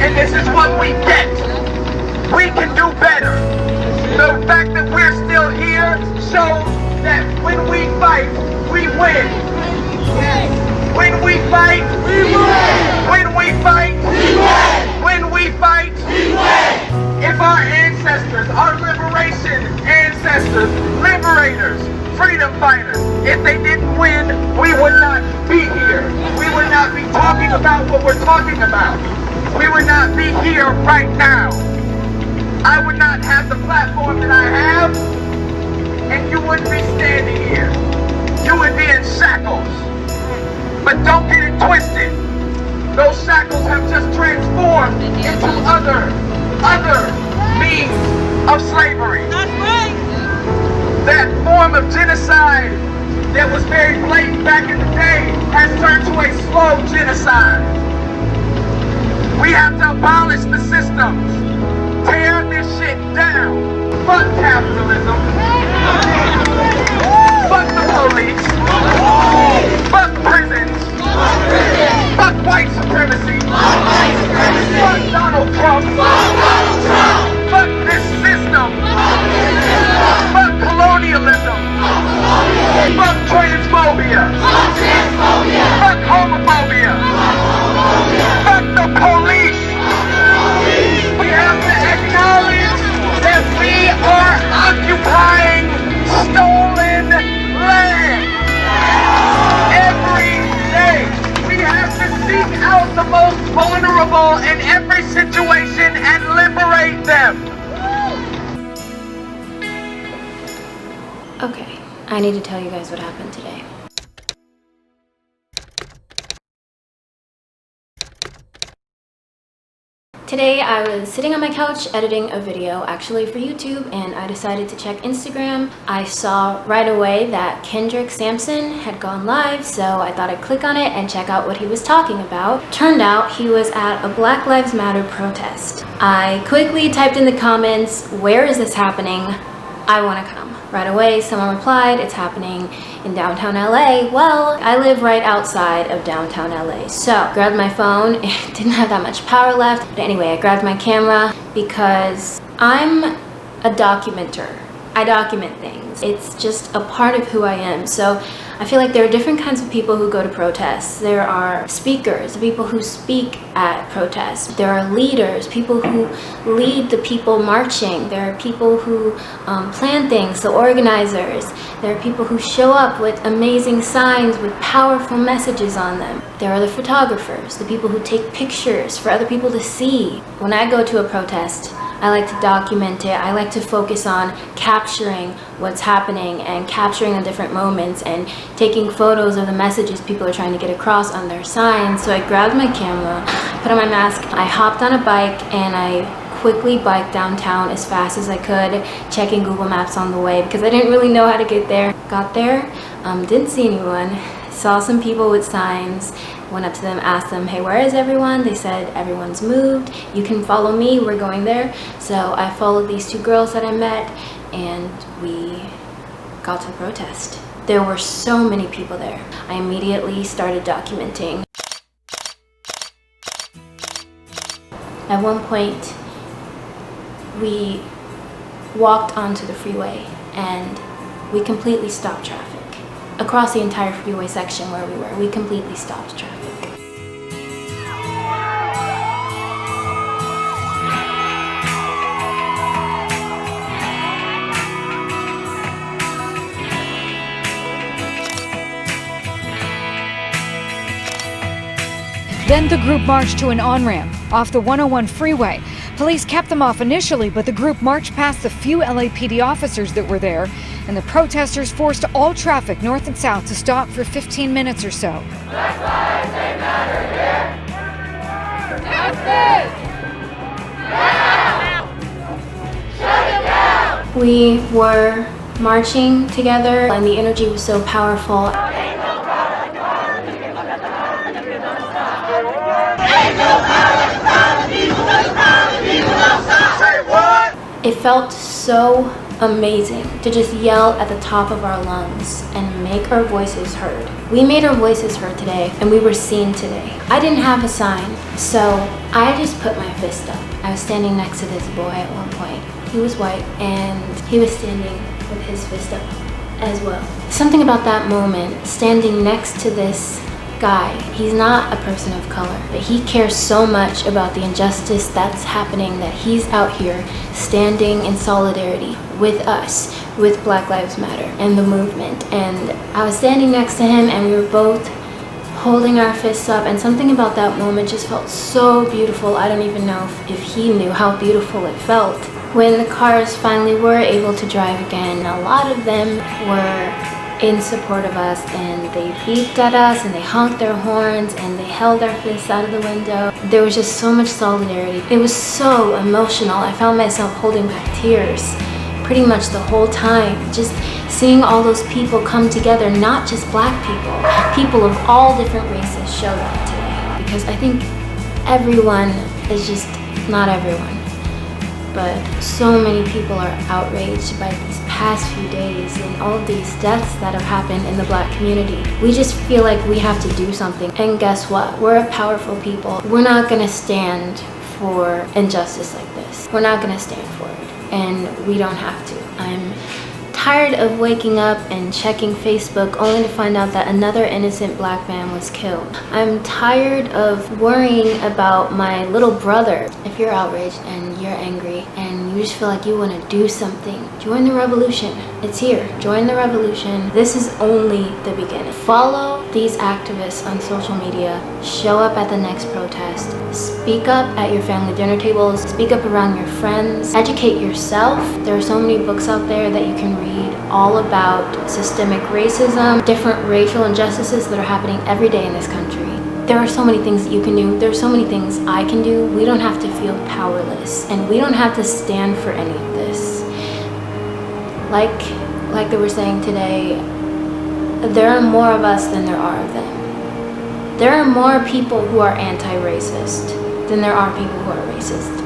and this is what we get. We can do better. The fact that we're still here shows that when we fight, we win. When we fight, we win. When we fight, we win. When we fight, we win. If our ancestors, our liberation ancestors, liberators, freedom fighters, if they didn't win, we would not be here. We would not be talking about what we're talking about. We would not be here right now. I would not have the platform that I have, and you wouldn't be standing here. You would be in shackles. But don't get it twisted. Those shackles have just transformed into other means of slavery. That's right. That form of genocide that was very blatant back in the day has turned to a slow genocide. We have to abolish the systems. Tear this shit down. Fuck capitalism. Fuck the police. Fuck prisons. Fuck white supremacy. Fuck Donald Trump. Fuck this system. Fuck colonialism. Fuck transphobia. Fuck homophobia. Fuck the police. We have to acknowledge that we are occupying stolen land. Every day, we have to seek out the most vulnerable in every situation and liberate them. Okay, I need to tell you guys what happened today. Today I was sitting on my couch editing a video actually for YouTube, and I decided to check Instagram. I saw right away that Kendrick Sampson had gone live, so I thought I'd click on it and check out what he was talking about. Turned out he was at a Black Lives Matter protest. I quickly typed in the comments, "Where is this happening? I want to come." Right away someone replied, "It's happening in downtown LA." Well, I live right outside of downtown LA, so grabbed my phone. It didn't have that much power left, but anyway, I grabbed my camera because I'm a documenter. I document things. It's just a part of who I am. So I feel like there are different kinds of people who go to protests. There are speakers, people who speak at protests. There are leaders, people who lead the people marching. There are people who plan things, the organizers. There are people who show up with amazing signs with powerful messages on them. There are the photographers, the people who take pictures for other people to see. When I go to a protest, I like to document it. I like to focus on capturing what's happening and capturing the different moments and taking photos of the messages people are trying to get across on their signs. So I grabbed my camera, put on my mask, I hopped on a bike, and I quickly biked downtown as fast as I could, checking Google Maps on the way because I didn't really know how to get there. Got there, didn't see anyone, saw some people with signs, went up to them, asked them, "Hey, where is everyone?" They said, "Everyone's moved. You can follow me. We're going there." So I followed these two girls that I met, and we got to the protest. There were so many people there. I immediately started documenting. At one point, we walked onto the freeway and we completely stopped traffic. Across the entire freeway section where we were, we completely stopped traffic. Then the group marched to an on-ramp off the 101 freeway. Police kept them off initially, but the group marched past the few LAPD officers that were there, and the protesters forced all traffic north and south to stop for 15 minutes or so. Black lives, they matter here. Justice! Now! Shut it down! We were marching together, and the energy was so powerful. It felt so amazing to just yell at the top of our lungs and make our voices heard. We made our voices heard today, and we were seen today. I didn't have a sign, so I just put my fist up. I was standing next to this boy at one point. He was white, and he was standing with his fist up as well. Something about that moment, standing next to this guy, he's not a person of color, but he cares so much about the injustice that's happening that he's out here standing in solidarity with us, with Black Lives Matter and the movement. And I was standing next to him, and we were both holding our fists up, and something about that moment just felt so beautiful. I don't even know if he knew how beautiful it felt. When the cars finally were able to drive again, a lot of them were in support of us, and they beeped at us, and they honked their horns, and they held our fists out of the window. There was just so much solidarity. It was so emotional. I found myself holding back tears pretty much the whole time, just seeing all those people come together, not just Black people of all different races showed up today, because I think everyone is just, not everyone, but so many people are outraged by these past few days and all of these deaths that have happened in the Black community. We just feel like we have to do something. And guess what? We're a powerful people. We're not gonna stand for injustice like this. We're not gonna stand for it. And we don't have to. I'm tired of waking up and checking Facebook only to find out that another innocent Black man was killed. I'm tired of worrying about my little brother. If you're outraged and you're angry and you just feel like you want to do something, join the revolution. It's here. Join the revolution. This is only the beginning. Follow these activists on social media. Show up at the next protest. Speak up at your family dinner tables. Speak up around your friends. Educate yourself. There are so many books out there that you can read all about systemic racism, different racial injustices that are happening every day in this country. There are so many things that you can do. There are so many things I can do. We don't have to feel powerless, and we don't have to stand for any of this. Like they were saying today, there are more of us than there are of them. There are more people who are anti-racist than there are people who are racist.